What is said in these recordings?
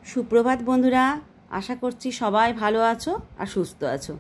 সুপ্রভাত বন্ধুরা, আশা করছি সবাই ভালো আছো আর সুস্থ আছো।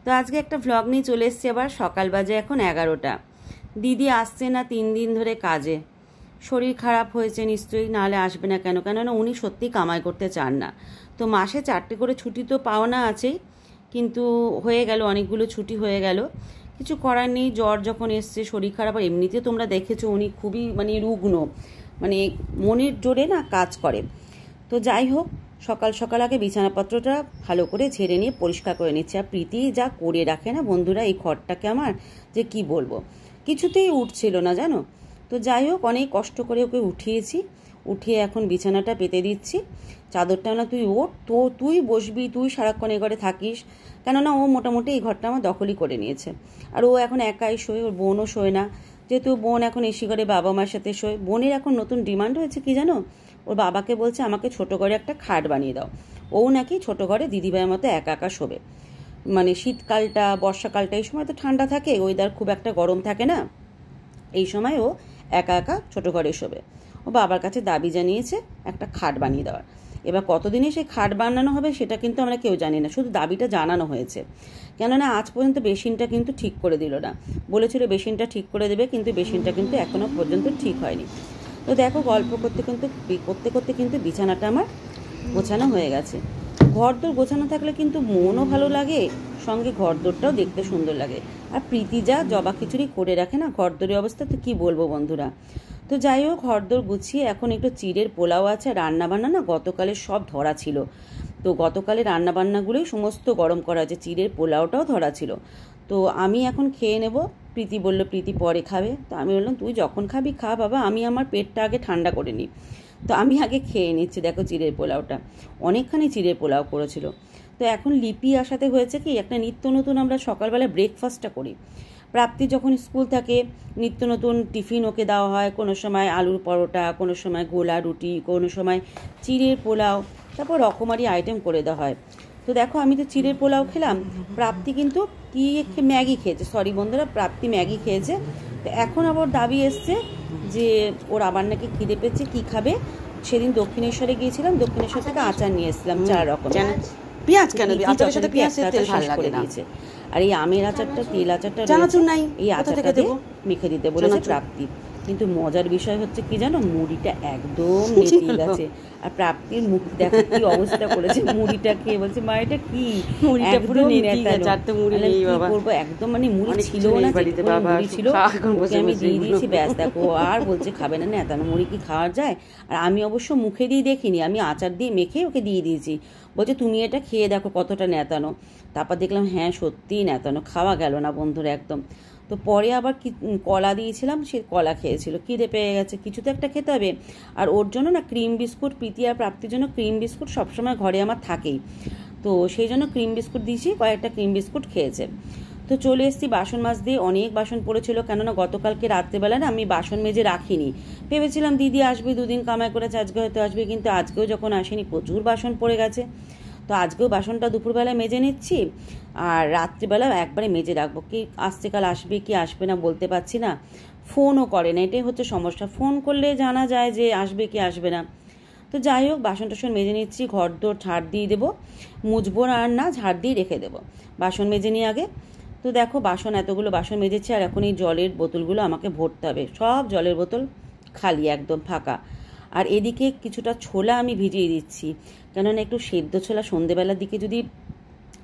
তো আজকে একটা ভ্লগ নিয়ে চলে এসেছি। আবার সকাল বাজে এখন 11টা। দিদি আসছে না 3 দিন ধরে কাজে। শরীর খারাপ হয়েছে নিশ্চয়ই, নাহলে আসবে না কেন? কেননা উনি সত্যিই কামাই করতে চান না। তো মাসে 4টে করে ছুটি তো পাওনা আছেই, কিন্তু হয়ে গেল অনেকগুলো ছুটি হয়ে গেল। কিছু করার নেই, জ্বর যখন এসছে, শরীর খারাপ। আর এমনিতে তোমরা দেখেছো উনি খুবই রুগ্ন, মনের জোরে না কাজ করে। তো যাই হোক, সকাল সকাল আগে বিছানাপত্রটা ভালো করে ঝেড়ে নিয়ে পরিষ্কার করে নিচ্ছে। আর প্রীতি যা করে রাখে না বন্ধুরা এই ঘরটাকে, আমার যে কি বলবো, কিছুতেই উঠছিল না জানো। তো যাই হোক, অনেক কষ্ট করে ওকে উঠিয়েছি, উঠিয়ে এখন বিছানাটা পেতে দিচ্ছি। চাদরটা না তুই ওঠ, তো তুই বসবি, তুই সারাক্ষণ এ ঘরে থাকিস। কেননা ও মোটামুটি এই ঘরটা আমার দখলই করে নিয়েছে। আর ও এখন একাই শোয়, ওর বোনও শোয় না। যেহেতু বোন এখন এসি ঘরে বাবা মার সাথে শোয়। বোনের এখন নতুন ডিমান্ড হয়েছে কি জানো, ওর বাবাকে বলছে আমাকে ছোট ঘরে একটা খাট বানিয়ে দাও। ও নাকি ছোট ঘরে দিদিভাইয়ের মতো একা একা শোবে। শীতকালটা, বর্ষাকালটা, এই সময় তো ঠান্ডা থাকে, ওয়েদার খুব একটা গরম থাকে না। এই সময় ও একা একা ছোট ঘরে শোবে। ও বাবার কাছে দাবি জানিয়েছে একটা খাট বানিয়ে দেওয়ার। এবার কতদিনে সেই খাট বানানো হবে সেটা কিন্তু আমরা কেউ জানি না, শুধু দাবিটা জানানো হয়েছে। কেননা আজ পর্যন্ত বেসিনটা কিন্তু ঠিক করে দিল না। বলেছিল বেসিনটা ঠিক করে দেবে, কিন্তু বেসিনটা কিন্তু এখনো পর্যন্ত ঠিক হয়নি। তো দেখো, গল্প করতে করতে কিন্তু বিছানাটা আমার গোছানো হয়ে গেছে। ঘরদোর গোছানো থাকলে কিন্তু মনও ভালো লাগে, সঙ্গে ঘরদোরটাও দেখতে সুন্দর লাগে। আর প্রীতি যা জবা খিচুড়ি করে রাখে না ঘরদোরের অবস্থা, তো কি বলবো বন্ধুরা। তো যাই হোক, ঘরদোর গুছিয়ে এখন একটু চিড়ের পোলাও আছে। রান্নাবান্না না গতকালের সব ধরা ছিল, তো গতকালের রান্নাবান্নাগুলোই সমস্ত গরম করা আছে, চিড়ের পোলাওটাও ধরা ছিল। তো আমি এখন খেয়ে নেব। প্রীতি বলল প্রীতি পরে খাবে। তো আমি বললাম তুই যখন খাবি খা বাবা, আমি আমার পেটটা আগে ঠান্ডা করে নিই। তো আমি আগে খেয়ে নিচ্ছি। দেখো চিড়ের পোলাওটা অনেকখানি চিড়ের পোলাও করেছিল। তো এখন লিপি আসাতে হয়েছে কি, একটা নিত্য নতুন আমরা সকালবেলা ব্রেকফাস্টটা করি। প্রাপ্তি যখন স্কুল থাকে নিত্য নতুন টিফিন ওকে দেওয়া হয়। কোনো সময় আলুর পরোটা, কোনো সময় গোলা রুটি, কোনো সময় চিড়ের পোলাও, তারপর রকমারি আইটেম করে দেওয়া হয়। তো দেখো, আমি তো চিড়ের পোলাও খেলাম, প্রাপ্তি কিন্তু কি ম্যাগি খেয়েছে। সরি বন্ধুরা, প্রাপ্তি ম্যাগি খেয়েছে। তো এখন আবার দাবি এসছে যে ওর আবার নাকি খিদে পেয়েছে, কি খাবে। সেদিন দক্ষিণেশ্বরে গিয়েছিলাম, দক্ষিণেশ্বর থেকে আচার নিয়ে এসেছিলাম 4 রকম। পেঁয়াজ কেন আচারের সাথে পেঁয়াজের তেল ভালো লাগে না। আর এই আমের আচারটা, তেল আচারটা নাই, এই আচারটা দেবো মেখে দিতে বলেছে প্রাপ্তি। কিন্তু মজার বিষয় হচ্ছে কি জানো, মুড়িটা একদম নেতিয়ে গেছে। আর প্রাপ্তির মুখ দেখো কি অবস্থা করেছে, মুড়িটা খেয়ে বলছে মা এটা কি, মুড়িটা পুরো নেতিয়ে গেছে। আর তো মুড়ি নেই বাবা, করবো একদম মুড়ি ছিল না, মুড়ি ছিল আমি দিয়ে দিয়েছি, ব্যাস। দেখো আর বলছে খাবে না, নেতানো মুড়ি কি খাওয়া যায়। আর আমি অবশ্য মুখে দিয়ে দেখিনি, আমি আচার দিয়ে মেখে ওকে দিয়ে দিয়েছি। বলছে তুমি এটা খেয়ে দেখো কতটা নেতানো। তারপর দেখলাম হ্যাঁ সত্যিই নেতানো, খাওয়া গেল না বন্ধুরা একদম। তো পরে আবার কি কলা দিয়েছিলাম, সে কলা খেয়েছিল, খিদে পেয়ে গেছে, কিছু তো একটা খেতে হবে। আর ওর জন্য না ক্রিম বিস্কুট, প্রীতি আর প্রাপ্তির জন্য ক্রিম বিস্কুট সবসময় ঘরে আমার থাকেই। তো সেই জন্য ক্রিম বিস্কুট দিয়েছি, কয়েকটা ক্রিম বিস্কুট খেয়েছে। তো চলে এসেছি বাসন মাজ দিয়ে, অনেক বাসন পড়েছিল। কেননা গতকালকে রাত্রেবেলা না আমি বাসন মেজে রাখিনি, ভেবেছিলাম দিদি আসবে, 2 দিন কামাই করেছে, আজকে হয়তো আসবে, কিন্তু আজকেও যখন আসেনি প্রচুর বাসন পড়ে গেছে। তো আজকেও বাসনটা দুপুরবেলায় মেজে নিচ্ছি, আর রাত্রিবেলা একবারে মেজে রাখবো। কি আসছে কাল আসবে কি আসবে না বলতে পারছি না, ফোনও করে না, এটাই হচ্ছে সমস্যা। ফোন করলে জানা যায় যে আসবে কি আসবে না। তো যাই হোক, বাসন টাসন মেজে নিচ্ছি, ঘর দোর ঝাড় দিয়ে দেবো, মুছবো আর না, ঝাড় দিয়ে রেখে দেবো। বাসন মেজে নিয়ে আগে। তো দেখো বাসন, এতগুলো বাসন মেজেছি, আর এখন এই জলের বোতলগুলো আমাকে ভরতে হবে। সব জলের বোতল খালি, একদম ফাঁকা। আর এদিকে কিছুটা ছোলা আমি ভিজিয়ে দিচ্ছি, কেননা একটু সেদ্ধ ছোলা সন্ধেবেলার দিকে যদি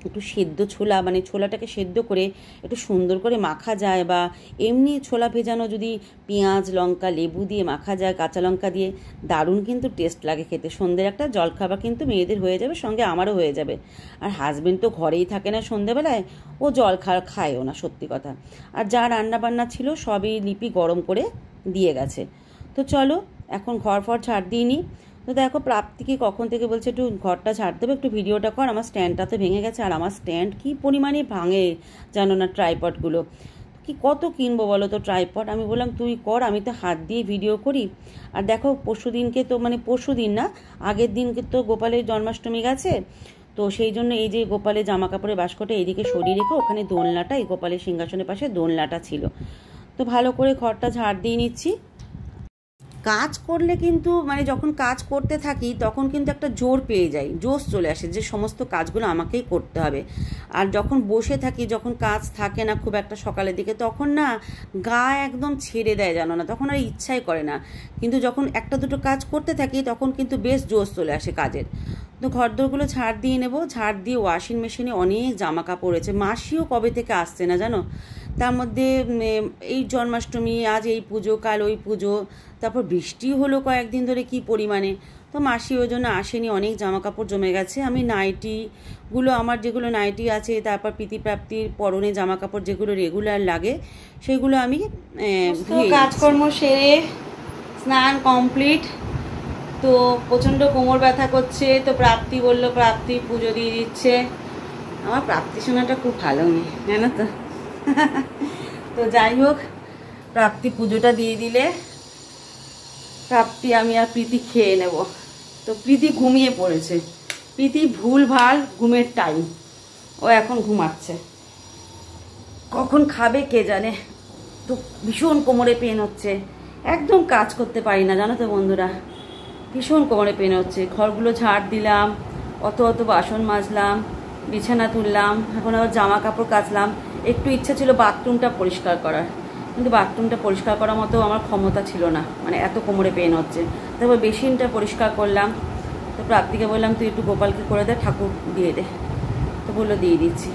একটু সেদ্ধ ছোলা, ছোলাটাকে সেদ্ধ করে একটু সুন্দর করে মাখা যায়, বা এমনি ছোলা ভেজানো যদি পেঁয়াজ লঙ্কা লেবু দিয়ে মাখা যায়, কাঁচা লঙ্কা দিয়ে, দারুণ কিন্তু টেস্ট লাগে খেতে। সন্ধ্যের একটা জলখাবার কিন্তু মেয়েদের হয়ে যাবে, সঙ্গে আমারও হয়ে যাবে। আর হাজবেন্ড তো ঘরেই থাকে না সন্ধ্যেবেলায়, ও জল খায়ও না সত্যি কথা। আর যা রান্নাবান্না ছিল সবই লিপি গরম করে দিয়ে গেছে। তো চলো এখন ঘর ফর ঝাড় দিয়ে নিই। তো দেখো প্রাপ্তিকে কখন থেকে বলছে একটু ঘরটা ঝাড় দেবে, একটু ভিডিওটা কর। আমার স্ট্যান্ডটা তো ভেঙে গেছে, আর আমার স্ট্যান্ড কি পরিমাণে ভাঙে জানো না, ট্রাইপডগুলো কি কত কিনবো বলো তো ট্রাইপড। আমি বললাম তুই কর, আমি তো হাত দিয়ে ভিডিও করি। আর দেখো পরশুদিনকে তো পরশুদিন না, আগের দিনকে তো গোপালের জন্মাষ্টমী গেছে। তো সেই জন্য এই যে গোপালের জামা কাপড়ের বাস্কটা এইদিকে সরিয়ে রেখে ওখানে দোলনাটা, এই গোপালের সিংহাসনের পাশে দোলনাটা ছিল। তো ভালো করে ঘরটা ঝাড় দিয়ে নিচ্ছি। কাজ করলে কিন্তু মানে যখন কাজ করতে থাকি তখন কিন্তু একটা জোর পেয়ে যাই, জোশ চলে আসে যে সমস্ত কাজগুলো আমাকেই করতে হবে। আর যখন বসে থাকি, যখন কাজ থাকে না খুব একটা সকালের দিকে, তখন না গা একদম ছেড়ে দেয় জানো না, তখন আর ইচ্ছাই করে না। কিন্তু যখন একটা দুটো কাজ করতে থাকি তখন কিন্তু বেশ জোশ চলে আসে কাজের। তো ঘরদোরগুলো ঝাড় দিয়ে নেব, ঝাড় দিয়ে ওয়াশিং মেশিনে অনেক জামা কাপড় রয়েছে। মাসিও কবে থেকে আসছে না জানো, তার মধ্যে এই জন্মাষ্টমী, আজ এই পুজো, কাল ওই পুজো, তারপর বৃষ্টি হলো কয়েকদিন ধরে কি পরিমাণে। তো মাসি ওই জন্য আসেনি, অনেক জামা কাপড় জমে গেছে। আমি নাইটিগুলো, আমার যেগুলো নাইটি আছে, তারপর প্রীতিপ্রাপ্তির পরনে জামা কাপড় যেগুলো রেগুলার লাগে সেগুলো আমি কাজকর্ম সেরে স্নান কমপ্লিট। তো প্রচণ্ড কোমর ব্যথা করছে, তো প্রাপ্তি বললো প্রাপ্তি পুজো দিয়ে দিচ্ছে। আমার প্রাপ্তি শোনাটা খুব ভালো মেয়ে জানো তো। তো যাই হোক, প্রাপ্তি পুজোটা দিয়ে দিলে প্রাপ্তি আমি আর প্রীতি খেয়ে নেব। তো প্রীতি ঘুমিয়ে পড়েছে, প্রীতি ভুল ভাল ঘুমের টাইম, ও এখন ঘুমাচ্ছে, কখন খাবে কে জানে। তো ভীষণ কোমরে পেন হচ্ছে, একদম কাজ করতে পারি না জানো তো বন্ধুরা, ভীষণ কোমরে পেন হচ্ছে। ঘরগুলো ঝাড় দিলাম, অত বাসন মাজলাম, বিছানা তুললাম, এখন আবার জামা কাপড় কাচলাম। একটু ইচ্ছা ছিল বাথরুমটা পরিষ্কার করার, কিন্তু বাথরুমটা পরিষ্কার করার মতো আমার ক্ষমতা ছিল না, মানে এত কোমরে পেন হচ্ছে। তারপর বেসিনটা পরিষ্কার করলাম। তো প্রাপ্তিকে বললাম তুই একটু গোপালকে করে দে, ঠাকুর দিয়ে দে। তো বললো দিয়ে দিচ্ছি।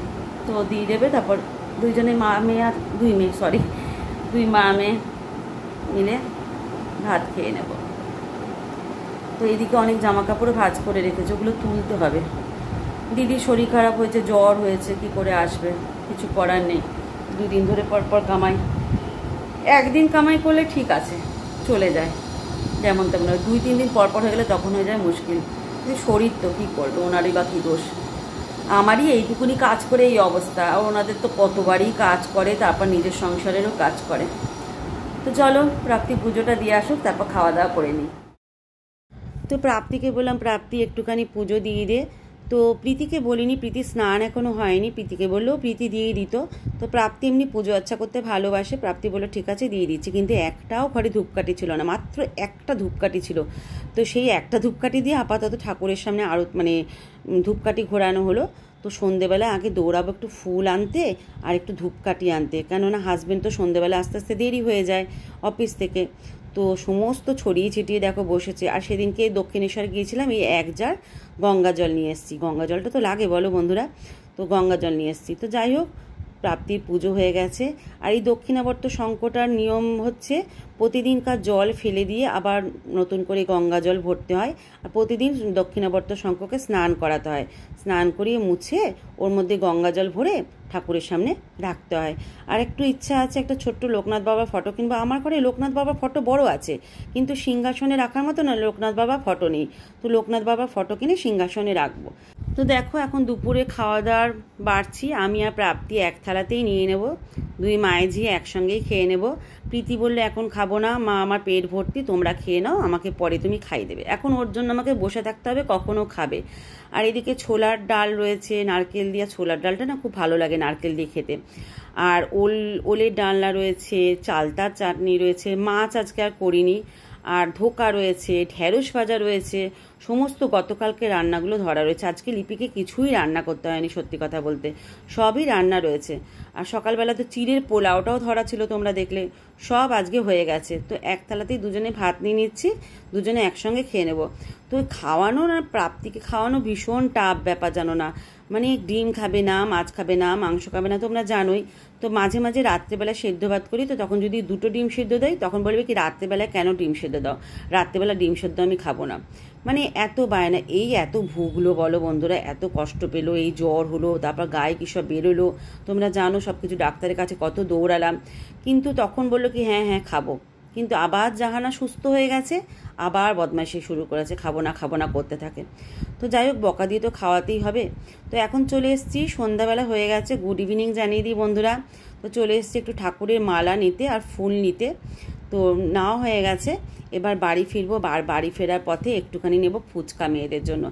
তো দিয়ে দেবে, তারপর দুই মা মেয়ে মিলে ভাত খেয়ে নেব। তো এদিকে অনেক জামা কাপড় ভাঁজ করে রেখেছে, ওগুলো তুলতে হবে। দিদির শরীর খারাপ হয়েছে, জ্বর হয়েছে, কি করে আসবে, কিছু করার নেই। 2 দিন ধরে পর কামাই, একদিন কামাই করলে ঠিক আছে চলে যায় যেমন তেমন, 2-3 দিন পর হয়ে গেলে তখন হয়ে যায় মুশকিল। কিন্তু শরীর তো কী করবে, ওনারই বা কী দোষ, আমারই এইটুকুনি কাজ করে এই অবস্থা। আর ওনাদের তো কতবারই কাজ করে, তারপর নিজের সংসারেরও কাজ করে। তো চলো প্রাপ্তি পুজোটা দিয়ে আসুক, তারপর খাওয়া দাওয়া করে নিই। তো প্রাপ্তিকে বললাম প্রাপ্তি একটুখানি পুজো দিয়ে দে। তো প্রীতিকে বলিনি, প্রীতি স্নান এখনও হয়নি, প্রীতিকে বললেও প্রীতি দিয়ে দিত। তো প্রাপ্তি এমনি পুজো আচ্ছা করতে ভালোবাসে, প্রাপ্তি বললো ঠিক আছে দিয়ে দিচ্ছি। কিন্তু একটাও ঘরে ধূপকাঠি ছিল না, মাত্র একটা ধূপকাঠি ছিল। তো সেই একটা ধূপকাঠি দিয়ে আপাতত ঠাকুরের সামনে আরও মানে ধূপকাঠি ঘোরানো হলো। তো সন্ধেবেলা আগে দৌড়াবো একটু ফুল আনতে আর একটু ধূপকাঠি আনতে, কেননা হাজব্যান্ড তো সন্ধেবেলা আস্তে আস্তে দেরি হয়ে যায় অফিস থেকে। তো সমস্ত ছড়িয়ে ছিটিয়ে দেখো বসেছে। আর সেদিনকে দক্ষিণেশ্বর গিয়েছিলাম, এই 1 জার গঙ্গা জল নিয়ে এসেছি। গঙ্গা জলটা তো লাগে বলো বন্ধুরা, তো গঙ্গা জল নিয়ে এসেছি। তো যাই হোক, প্রাপ্তির পুজো হয়ে গেছে। আর এই দক্ষিণাবর্ত শঙ্কটার নিয়ম হচ্ছে প্রতিদিনকার জল ফেলে দিয়ে আবার নতুন করে গঙ্গা জল ভরতে হয়। আর প্রতিদিন দক্ষিণাবর্ত শঙ্ককে স্নান করাতে হয়, স্নান করিয়ে মুছে ওর মধ্যে গঙ্গা জল ভরে ঠাকুরের সামনে রাখতে হয়। আর একটু ইচ্ছা আছে একটা ছোট্ট লোকনাথ বাবার ফটো কিনবো। আমার ঘরে লোকনাথ বাবার ফটো বড় আছে, কিন্তু সিংহাসনে রাখার মতো না, লোকনাথ বাবার ফটো নেই। তো লোকনাথ বাবার ফটো কিনে সিংহাসনে রাখবো। তো দেখো এখন দুপুরে খাওয়া দাওয়ার বাড়ছি, আমি আর প্রাপ্তি এক থালাতেই নিয়ে নেব, 2 মায়ে ঝিয়ে একসঙ্গেই খেয়ে নেব। প্রীতি বললে এখন খাবো না মা, আমার পেট ভর্তি, তোমরা খেয়ে নাও, আমাকে পরে তুমি খাই দেবে। এখন ওর জন্য আমাকে বসে থাকতে হবে, কখনো খাবে। আর এদিকে ছোলার ডাল রয়েছে, নারকেল দিয়ে, ছোলার ডালটা না খুব ভালো লাগে নারকেল দিয়ে খেতে। আর ওলের ডালনা রয়েছে, চালতার চাটনি রয়েছে, মাছ আজকে আর করিনি, আর ধোকা রয়েছে, ঢেঁড়স ভাজা রয়েছে, সমস্ত গতকালকে রান্নাগুলো ধরা রয়েছে। আজকে লিপিকে কিছুই রান্না করতে হয়নি, সত্যি কথা বলতে সবই রান্না রয়েছে। আর সকালবেলা তো চিড়ের পোলাওটাও ধরা ছিল, তোমরা দেখলে, সব আজকে হয়ে গেছে। তো এক থালাতেই দুজনে ভাত নিয়ে নিচ্ছি, দুজনে একসঙ্গে খেয়ে নেব। তো খাওয়ানো না, প্রাপ্তিকে খাওয়ানো ভীষণ টাফ ব্যাপার জানো না, মানে ডিম খাবে না, মাছ খাবে না, মাংস খাবে না, তোমরা জানোই। তো মাঝে মাঝে রাত্রেবেলা সেদ্ধ ভাত করি, তো তখন যদি 2টো ডিম সেদ্ধ দেয় তখন বলবে কি রাত্রেবেলায় কেন ডিম সেদ্ধ দাও, রাত্রেবেলা ডিম সেদ্ধ আমি খাবো না। মানে এত বায়না, এই এত ভুগলো বলো বন্ধুরা, এত কষ্ট পেলো, এই জ্বর হলো, তারপর গায়ে কী সব বেরোলো, তোমরা জানো সব কিছু, ডাক্তারের কাছে কত দৌড়ালাম। কিন্তু তখন বললো কি হ্যাঁ খাবো, কিন্তু আবার জাহানা সুস্থ হয়ে গেছে, আবার বদমাইশি শুরু করেছে, খাবো না করতে থাকে। তো যাই হোক, বকা দিয়ে তো খাওয়াতেই হবে। তো এখন চলে এসেছি, সন্ধ্যাবেলা হয়ে গেছে, গুড ইভিনিং জানিয়ে দিই বন্ধুরা। তো চলে এসেছি একটু ঠাকুরের মালা নিতে আর ফুল নিতে। তো নাও হয়ে গেছে। এবার বাড়ি ফিরবো, আর বাড়ি ফেরার পথে একটুখানি নেব ফুচকা মেয়েদের জন্য।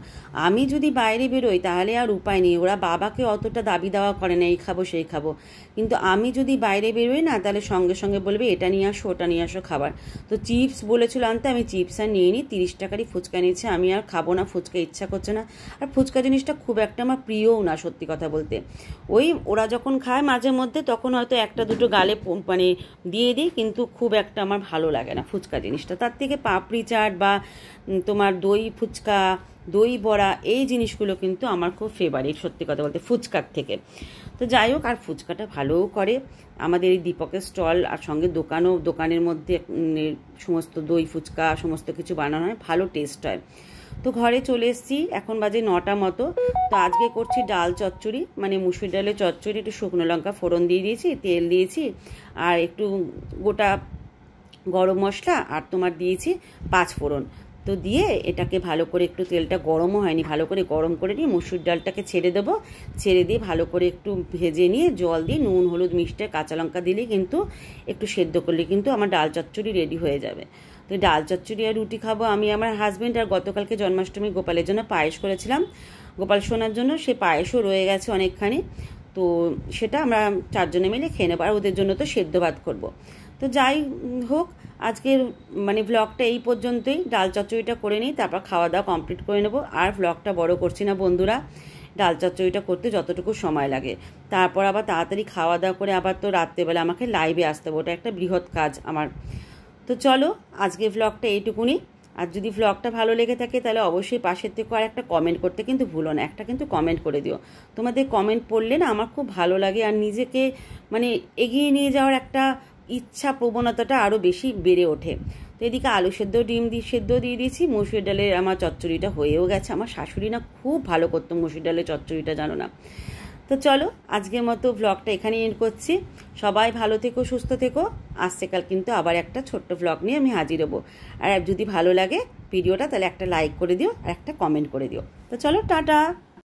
আমি যদি বাইরে বেরোই তাহলে আর উপায় নেই, ওরা বাবাকে অতটা দাবি দেওয়া করে না এই খাবো সেই খাবো, কিন্তু আমি যদি বাইরে বেরোই না তাহলে সঙ্গে সঙ্গে বলবে এটা নিয়ে আসো ওটা নিয়ে আসো খাবার। তো চিপস বলেছিল আনতে, আমি চিপস আর নিয়ে নিই, 30 টাকারই ফুচকা নিয়েছে। আমি আর খাবো না, ফুচকা ইচ্ছা করছে না। আর ফুচকা জিনিসটা খুব একটা আমার প্রিয়ও না সত্যি কথা বলতে। ওই ওরা যখন খায় মাঝে মধ্যে তখন হয়তো একটা দুটো গালে মানে দিয়ে দিই, কিন্তু খুব একটা আমার ভালো লাগে না ফুচকা জিনিসটা। তার থেকে পাপড়ি চাট বা তোমার দই ফুচকা, দই বড়া, এই জিনিসগুলো কিন্তু আমার খুব ফেভারিট সত্যি কথা বলতে ফুচকার থেকে। তো যাই হোক, আর ফুচকাটা ভালোও করে আমাদের এই দীপকের স্টল, আর সঙ্গে দোকানের মধ্যে সমস্ত দই ফুচকা সমস্ত কিছু বানানো হয়, ভালো টেস্ট হয়। তো ঘরে চলে এসেছি, এখন বাজে 9টা মতো। তো আজকে করছি ডাল চচ্চড়ি, মানে মুসুর ডালের চচ্চড়ি। একটু শুকনো লঙ্কা ফোড়ন দিয়ে দিয়েছি, তেল দিয়েছি, আর একটু গোটা গরম মশলা, আর তোমার দিয়েছি 5 ফোড়ন। তো দিয়ে এটাকে ভালো করে, একটু তেলটা গরমও হয়নি, ভালো করে গরম করে নিয়ে মুসুর ডালটাকে ছেড়ে দেবো। ছেড়ে দিয়ে ভালো করে একটু ভেজে নিয়ে জল দিয়ে নুন হলুদ মিষ্টি কাঁচা লঙ্কা দিলেই কিন্তু, একটু সেদ্ধ করলে কিন্তু আমার ডাল চচ্চড়ি রেডি হয়ে যাবে। তো ডাল চচ্চড়ি আর রুটি খাবো আমি, আমার হাজব্যান্ড। আর গতকালকে জন্মাষ্টমী গোপালের জন্য পায়েস করেছিলাম, গোপাল সোনার জন্য, সে পায়েসও রয়ে গেছে অনেকখানি। তো সেটা আমরা 4 জনে মিলে খেয়ে নেবো, আর ওদের জন্য তো সেদ্ধ ভাত করবো। তো যাই হোক, আজকের মানে ব্লগটা এই পর্যন্তই। ডাল চচ্চড়িটা করে নিই, তারপর খাওয়া দাওয়া কমপ্লিট করে নেবো। আর ব্লগটা বড় করছি না বন্ধুরা, ডাল চচ্চড়িটা করতে যতটুকু সময় লাগে। তারপর আবার তাড়াতাড়ি খাওয়া দাওয়া করে আবার তো রাত্রেবেলা আমাকে লাইভে আসতে হবে, ওটা একটা বৃহৎ কাজ আমার। তো চলো, আজকে ব্লগটা এইটুকুনি। আর যদি ব্লগটা ভালো লেগে থাকে তাহলে অবশ্যই পাশের থেকে আর একটা কমেন্ট করতে কিন্তু ভুলো না, একটা কিন্তু কমেন্ট করে দিও। তোমাদের কমেন্ট পড়লে না আমার খুব ভালো লাগে, আর নিজেকে মানে এগিয়ে নিয়ে যাওয়ার একটা ইচ্ছা প্রবণতাটা আরও বেশি বেড়ে ওঠে। তো এদিকে আলু সেদ্ধ ডিম সেদ্ধ দিয়ে দিয়েছি, মুসুর ডালের আমার চচ্চড়িটা হয়েও গেছে। আমার শাশুড়ি না খুব ভালো করতো মুসুর ডালের চচ্চড়িটা, জানো না। তো চলো, আজকের মতো ব্লগটা এখানেই এন্ড করছি। সবাই ভালো থেকো, সুস্থ থেকো। আসছে কাল কিন্তু আবার একটা ছোট্ট ব্লগ নিয়ে আমি হাজির হবো। আর যদি ভালো লাগে ভিডিওটা তাহলে একটা লাইক করে দিও আর একটা কমেন্ট করে দিও। তো চলো, টাটা।